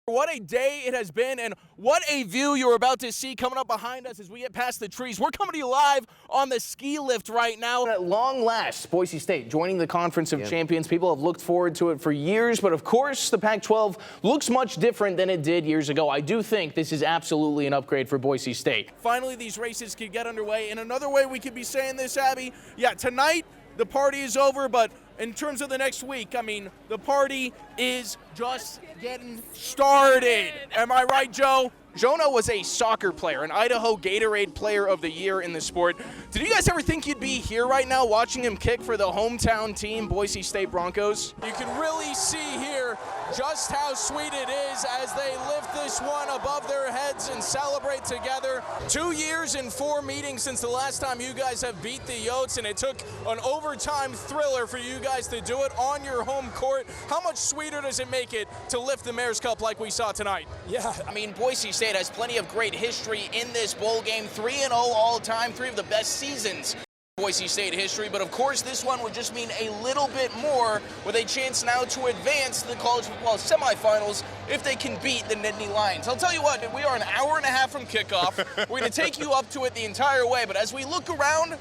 What a day it has been, and what a view you're about to see coming up behind us as we get past the trees. We're coming to you live on the ski lift right now. At long last, Boise State joining the Conference of Champions. People have looked forward to it for years, but of course, the Pac-12 looks much different than it did years ago. I do think this is absolutely an upgrade for Boise State. Finally, these races can get underway. And another way we could be saying this, Abby, tonight, the party is over, but in terms of the next week, I mean, the party is just getting started. Am I right, Joe? Jonah was a soccer player, an Idaho Gatorade Player of the Year in the sport. Did you guys ever think you'd be here right now watching him kick for the hometown team, Boise State Broncos? You can really see here just how sweet it is as they lift this one above their heads and celebrate together. 2 years and 4 meetings since the last time you guys have beat the Yotes, and it took an overtime thriller for you guys to do it on your home court. How much sweeter does it make it to lift the Mayor's Cup like we saw tonight? Yeah, I mean, Boise State has plenty of great history in this bowl game. 3-0 all time, 3 of the best seasons Boise State history, but of course this one would just mean a little bit more with a chance now to advance to the college football semifinals if they can beat the Nittany Lions. I'll tell you what, we are an hour and a half from kickoff. We're going to take you up to it the entire way, but as we look around,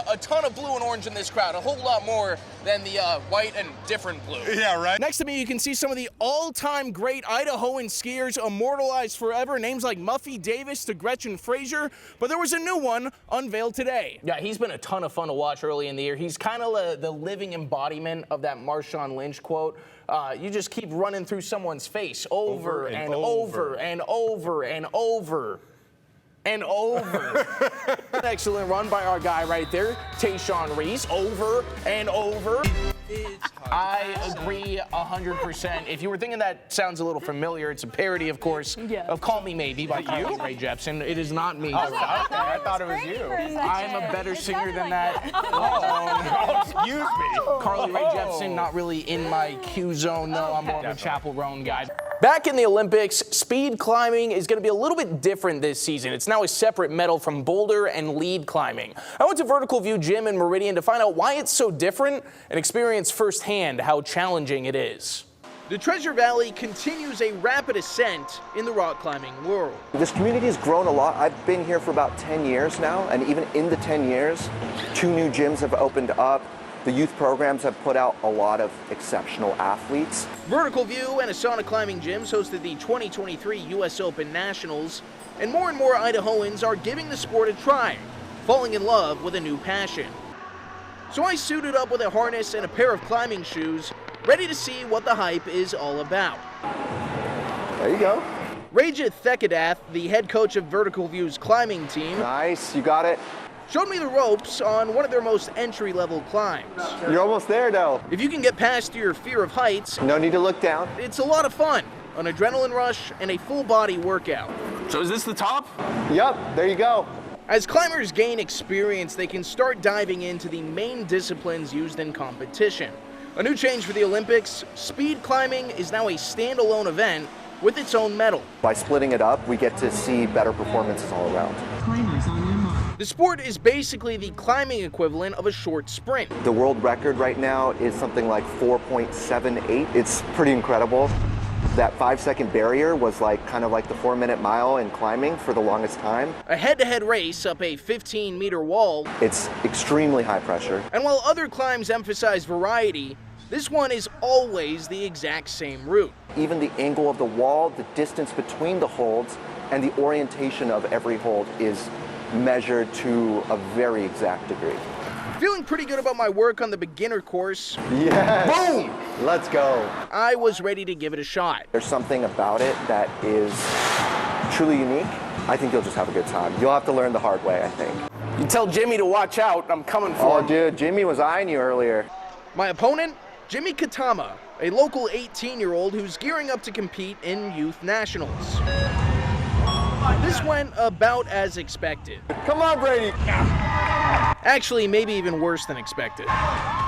a ton of blue and orange in this crowd, a whole lot more than the white and different blue. Yeah, right. Next to me, you can see some of the all-time great Idahoan skiers immortalized forever, names like Muffy Davis to Gretchen Frazier, but there was a new one unveiled today. Yeah, he's been a ton of fun to watch early in the year. He's kind of the living embodiment of that Marshawn Lynch quote. You just keep running through someone's face over and over and over and over and over. An excellent run by our guy right there, Tayshawn Reese, over and over. I agree 100%. If you were thinking that sounds a little familiar, it's a parody, of course, of Call Me Maybe by Carly Rae Jepsen. It is not me. I thought it was you. I'm a better singer than that. Oh, excuse me. Carly Rae Jepsen, not really in my Q zone, though. I'm more of a Chapel Roan guy. Back in the Olympics, speed climbing is going to be a little bit different this season. It's now a separate medal from boulder and lead climbing. I went to Vertical View Gym in Meridian to find out why it's so different and experience firsthand how challenging it is. The Treasure Valley continues a rapid ascent in the rock climbing world. This community has grown a lot. I've been here for about 10 years now, and even in the 10 years, 2 new gyms have opened up. The youth programs have put out a lot of exceptional athletes. Vertical View and Asana Climbing Gyms hosted the 2023 U.S. Open Nationals, and more Idahoans are giving the sport a try, falling in love with a new passion. So I suited up with a harness and a pair of climbing shoes, ready to see what the hype is all about. There you go. Rajit Thekadath, the head coach of Vertical View's climbing team. Nice, you got it. Showed me the ropes on one of their most entry-level climbs. You're almost there, though. If you can get past your fear of heights, no need to look down. It's a lot of fun, an adrenaline rush, and a full-body workout. So is this the top? Yep, there you go. As climbers gain experience, they can start diving into the main disciplines used in competition. A new change for the Olympics, speed climbing is now a standalone event with its own medal. By splitting it up, we get to see better performances all around. Climbers on your mark. The sport is basically the climbing equivalent of a short sprint. The world record right now is something like 4.78. It's pretty incredible. That 5-second barrier was kind of like the 4-minute mile in climbing for the longest time. A head-to-head race up a 15-meter wall. It's extremely high pressure. And while other climbs emphasize variety, this one is always the exact same route. Even the angle of the wall, the distance between the holds, and the orientation of every hold is measured to a very exact degree. Feeling pretty good about my work on the beginner course. Yes! Boom! Let's go. I was ready to give it a shot. There's something about it that is truly unique. I think you'll just have a good time. You'll have to learn the hard way, I think. You tell Jimmy to watch out. I'm coming for him. Oh, dude, Jimmy was eyeing you earlier. My opponent? Jimmy Katama, a local 18-year-old who's gearing up to compete in youth nationals. This went about as expected. Come on, Brady. Actually, maybe even worse than expected.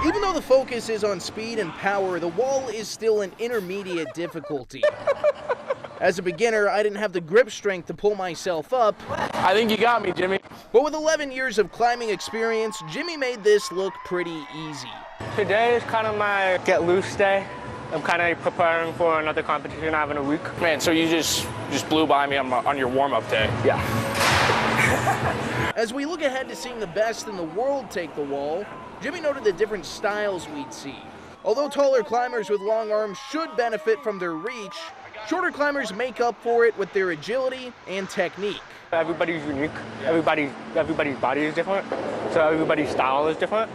Even though the focus is on speed and power, the wall is still an intermediate difficulty. As a beginner, I didn't have the grip strength to pull myself up. I think you got me, Jimmy. But with 11 years of climbing experience, Jimmy made this look pretty easy. Today is kind of my get loose day. I'm kind of preparing for another competition I have in a week. Man, so you just blew by me on your warm-up day. Yeah. As we look ahead to seeing the best in the world take the wall, Jimmy noted the different styles we'd see. Although taller climbers with long arms should benefit from their reach, shorter climbers make up for it with their agility and technique. Everybody's unique. Everybody's body is different, so everybody's style is different.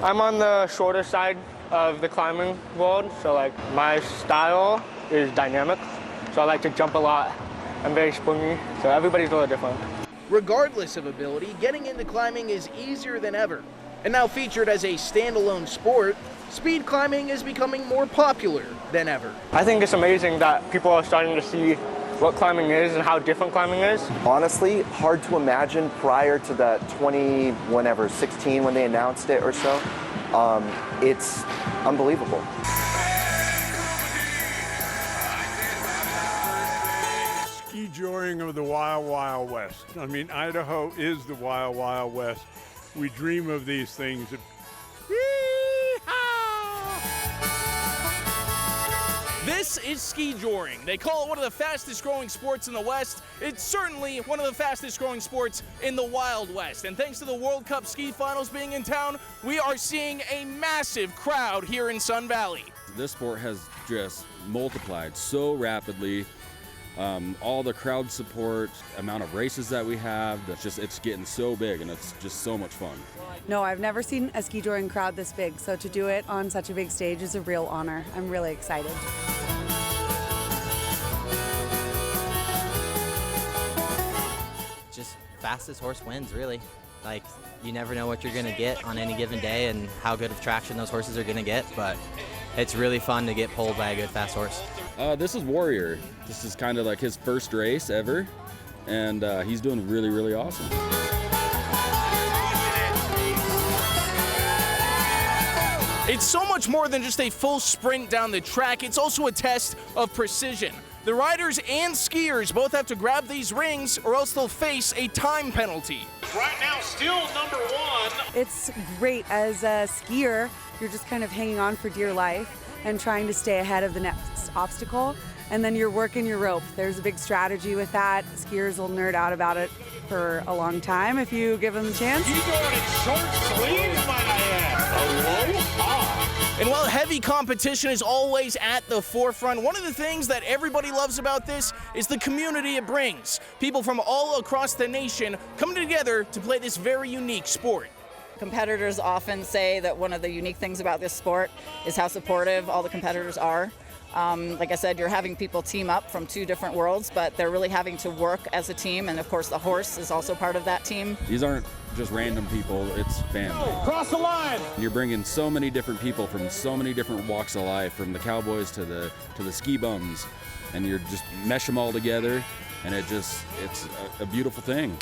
I'm on the shorter side of the climbing world, so like my style is dynamic. So I like to jump a lot. I'm very springy, so everybody's a little different. Regardless of ability, getting into climbing is easier than ever. And now featured as a standalone sport, speed climbing is becoming more popular than ever. I think it's amazing that people are starting to see what climbing is and how different climbing is. Honestly, hard to imagine prior to the 16 when they announced it or so. It's unbelievable. Ski joring of the Wild Wild West. I mean, Idaho is the Wild Wild West. We dream of these things. This is ski joring. They call it one of the fastest growing sports in the West. It's certainly one of the fastest growing sports in the Wild West. And thanks to the World Cup ski finals being in town, we are seeing a massive crowd here in Sun Valley. This sport has just multiplied so rapidly. All the crowd support, amount of races that we have, it's getting so big and it's just so much fun. No, I've never seen a ski touring crowd this big, so to do it on such a big stage is a real honor. I'm really excited. Just fastest horse wins, really. Like, you never know what you're going to get on any given day and how good of traction those horses are going to get, but it's really fun to get pulled by a good fast horse. This is Warrior. This is kind of like his first race ever, and he's doing really, really awesome. It's so much more than just a full sprint down the track. It's also a test of precision. The riders and skiers both have to grab these rings or else they'll face a time penalty. Right now, still number one. It's great. As a skier, you're just kind of hanging on for dear life and trying to stay ahead of the next obstacle, and then you're working your rope. There's a big strategy with that. Skiers will nerd out about it for a long time if you give them the chance. He's doing it short sleeves, might I add. Aloha. And while heavy competition is always at the forefront, one of the things that everybody loves about this is the community it brings. People from all across the nation coming together to play this very unique sport. Competitors often say that one of the unique things about this sport is how supportive all the competitors are. Like I said, you're having people team up from two different worlds, but they're really having to work as a team, and of course the horse is also part of that team. These aren't just random people, it's family. Cross the line. You're bringing so many different people from so many different walks of life, from the cowboys to the ski bums, and you're just mesh them all together, and it's a beautiful thing.